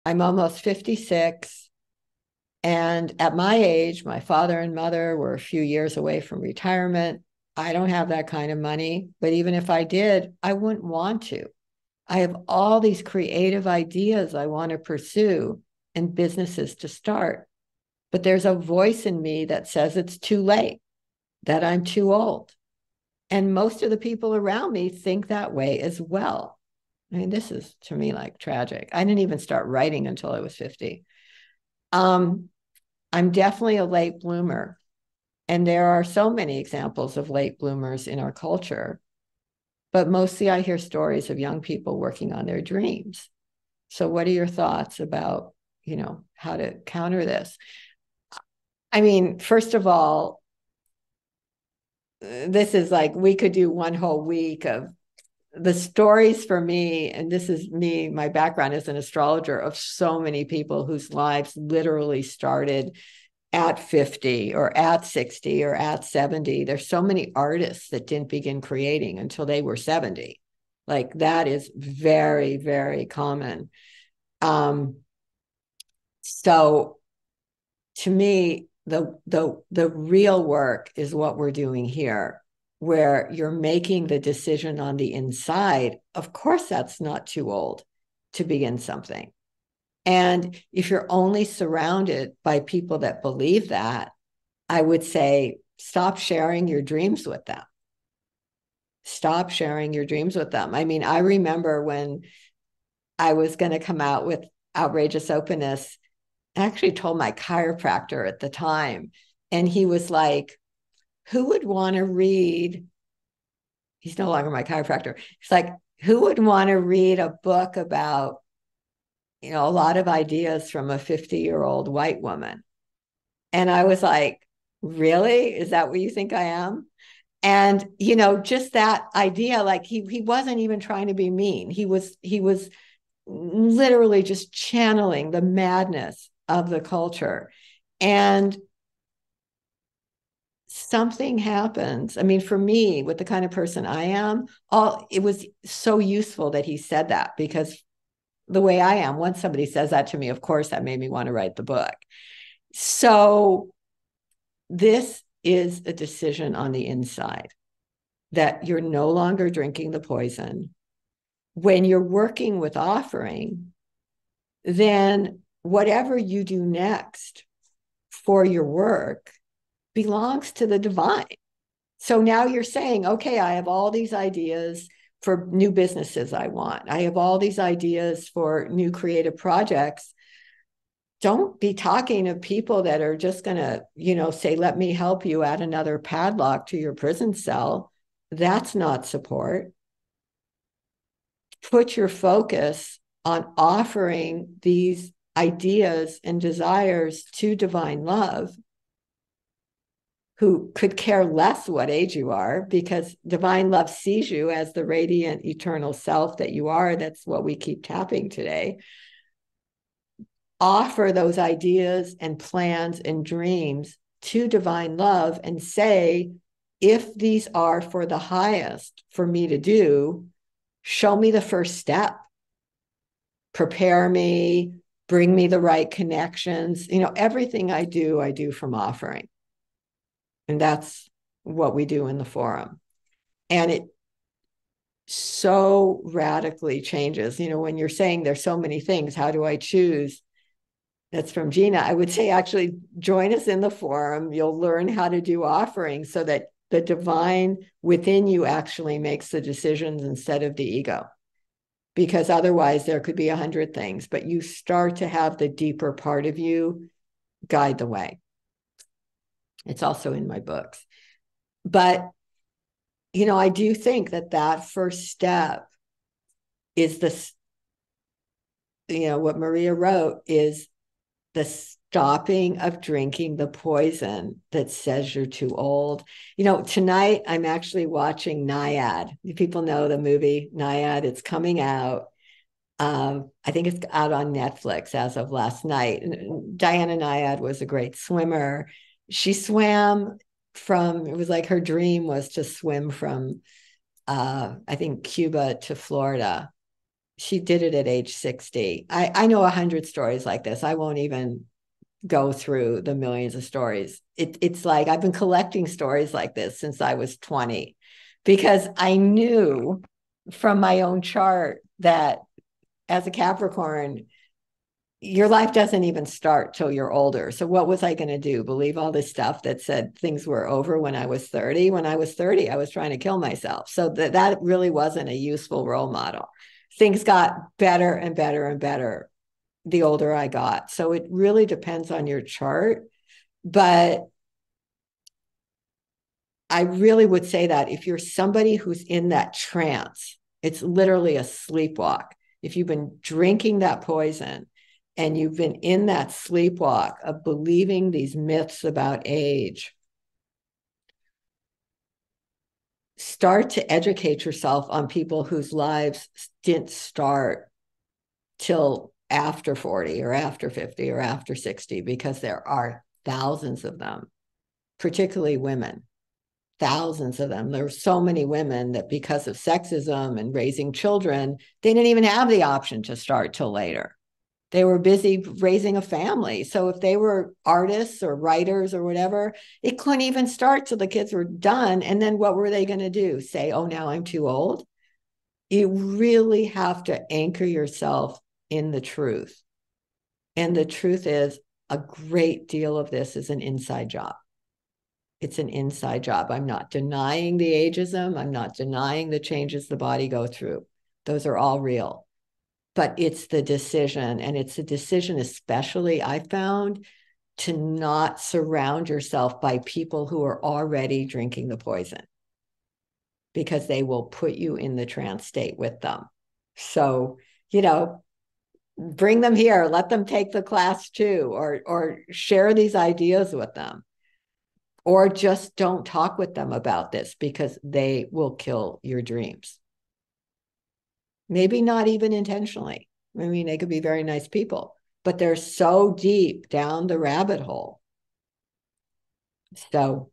I'm almost 56. And at my age, my father and mother were a few years away from retirement. I don't have that kind of money, but even if I did, I wouldn't want to. I have all these creative ideas I want to pursue and businesses to start. But there's a voice in me that says it's too late, that I'm too old. And most of the people around me think that way as well. I mean, this is to me like tragic. I didn't even start writing until I was 50. Um, I'm definitely a late bloomer. And there are so many examples of late bloomers in our culture. But mostly I hear stories of young people working on their dreams. So what are your thoughts about, how to counter this? I mean, first of all, this is like we could do one whole week of the stories for me, and this is me, my background as an astrologer, of so many people whose lives literally started at 50 or at 60 or at 70. There's so many artists that didn't begin creating until they were 70. Like that is very, very common. So to me, the real work is what we're doing here, where you're making the decision on the inside. Of course, that's not too old to begin something. And if you're only surrounded by people that believe that, I would say stop sharing your dreams with them. Stop sharing your dreams with them. I mean, I remember when I was going to come out with Outrageous Openness, I actually told my chiropractor at the time, and he was like, who would want to read? He's no longer my chiropractor. He's like, who would want to read a book about, a lot of ideas from a 50-year-old white woman? And I was like, really? Is that what you think I am? And, just that idea, like he wasn't even trying to be mean. He was literally just channeling the madness of the culture. And something happens. I mean, for me, with the kind of person I am, it was so useful that he said that, because the way I am, once somebody says that to me, of course, that made me want to write the book. So this is a decision on the inside, that you're no longer drinking the poison. When you're working with offering, then whatever you do next for your work belongs to the divine. So now you're saying, okay, I have all these ideas for new businesses I want. I have all these ideas for new creative projects. Don't be talking to people that are just going to, say, let me help you add another padlock to your prison cell. That's not support. Put your focus on offering these ideas and desires to divine love, who could care less what age you are, because divine love sees you as the radiant eternal self that you are. That's what we keep tapping today. Offer those ideas and plans and dreams to divine love and say, if these are for the highest for me to do, show me the first step. Prepare me, bring me the right connections. Everything I do from offering. And that's what we do in the forum. And it so radically changes. When you're saying there's so many things, how do I choose? That's from Gina. I would say actually join us in the forum. You'll learn how to do offerings so that the divine within you actually makes the decisions instead of the ego. Because otherwise there could be 100 things, but you start to have the deeper part of you guide the way. It's also in my books. But, I do think that first step is this, what Maria wrote is the stopping of drinking the poison that says you're too old. Tonight I'm actually watching Naiad. People know the movie Naiad. It's coming out. I think it's out on Netflix as of last night. Diana Naiad was a great swimmer. She swam it was like her dream was to swim from, I think, Cuba to Florida. She did it at age 60. I know 100 stories like this. I won't even go through the millions of stories. It's like I've been collecting stories like this since I was 20 because I knew from my own chart that as a Capricorn, your life doesn't even start till you're older. So what was I going to do? Believe all this stuff that said things were over when I was 30? When I was 30, I was trying to kill myself. So that really wasn't a useful role model. Things got better and better and better the older I got. So it really depends on your chart. But I really would say that if you're somebody who's in that trance, it's literally a sleepwalk. If you've been drinking that poison and you've been in that sleepwalk of believing these myths about age, start to educate yourself on people whose lives didn't start till after 40 or after 50 or after 60, because there are thousands of them, particularly women. Thousands of them. There were so many women that because of sexism and raising children, they didn't even have the option to start till later. They were busy raising a family. So if they were artists or writers or whatever, it couldn't even start till the kids were done. And then what were they going to do? Say, oh, now I'm too old? You really have to anchor yourself in the truth. And the truth is, a great deal of this is an inside job. It's an inside job. I'm not denying the ageism. I'm not denying the changes the body go through. Those are all real. But it's the decision, and it's a decision, especially I found, to not surround yourself by people who are already drinking the poison, because they will put you in the trance state with them. So, you know, bring them here, let them take the class too, or share these ideas with them. Or just don't talk with them about this, because they will kill your dreams. Maybe not even intentionally. I mean, they could be very nice people, but they're so deep down the rabbit hole. So